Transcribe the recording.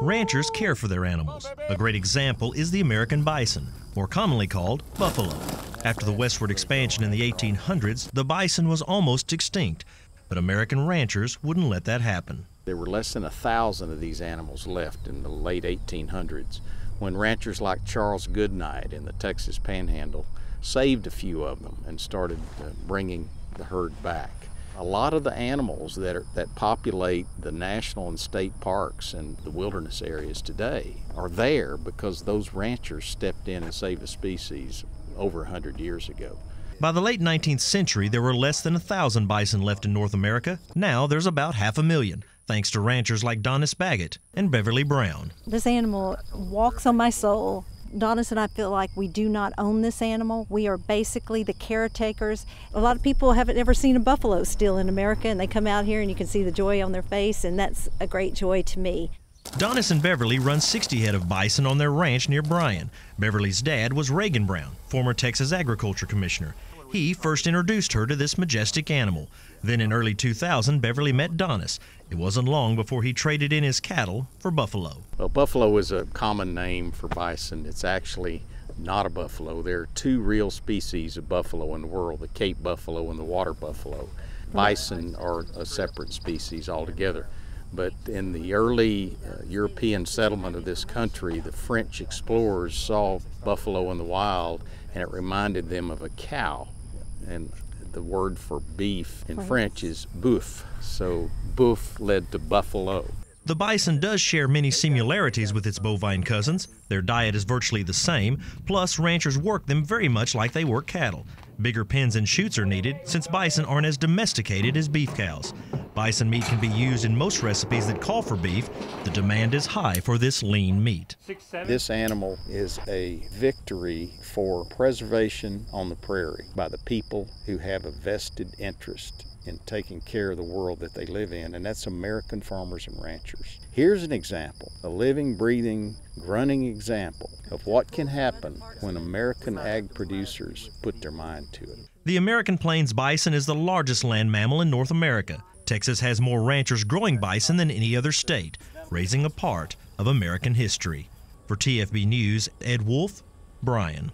Ranchers care for their animals. A great example is the American bison, more commonly called buffalo. After the westward expansion in the 1800s, the bison was almost extinct, but American ranchers wouldn't let that happen. There were less than 1,000 of these animals left in the late 1800s, when ranchers like Charles Goodnight in the Texas Panhandle saved a few of them and started bringing the herd back. A lot of the animals that populate the national and state parks and the wilderness areas today are there because those ranchers stepped in and saved a species over 100 years ago. By the late 19th century, there were less than 1,000 bison left in North America. Now there's about 500,000, thanks to ranchers like Donis Baggett and Beverly Brown. This animal walks on my soul. Donis and I feel like we do not own this animal. We are basically the caretakers. A lot of people haven't ever seen a buffalo still in America, and they come out here and you can see the joy on their face, and that's a great joy to me. Donis and Beverly run 60 head of bison on their ranch near Bryan. Beverly's dad was Reagan Brown, former Texas Agriculture Commissioner. He first introduced her to this majestic animal. Then in early 2000, Beverly met Donis. It wasn't long before he traded in his cattle for buffalo. Well, buffalo is a common name for bison. It's actually not a buffalo. There are two real species of buffalo in the world, the Cape buffalo and the water buffalo. Bison are a separate species altogether. But in the early European settlement of this country, the French explorers saw buffalo in the wild, and it reminded them of a cow. And the word for beef in French is boeuf, so boeuf led to buffalo. The bison does share many similarities with its bovine cousins. Their diet is virtually the same, plus ranchers work them very much like they work cattle. Bigger pens and chutes are needed since bison aren't as domesticated as beef cows. Bison meat can be used in most recipes that call for beef. The demand is high for this lean meat. This animal is a victory for preservation on the prairie by the people who have a vested interest in taking care of the world that they live in, and that's American farmers and ranchers. Here's an example, a living, breathing, grunting example of what can happen when American ag producers put their mind to it. The American Plains bison is the largest land mammal in North America. Texas has more ranchers growing bison than any other state, raising a part of American history. For TFB News, Ed Wolf, Bryan.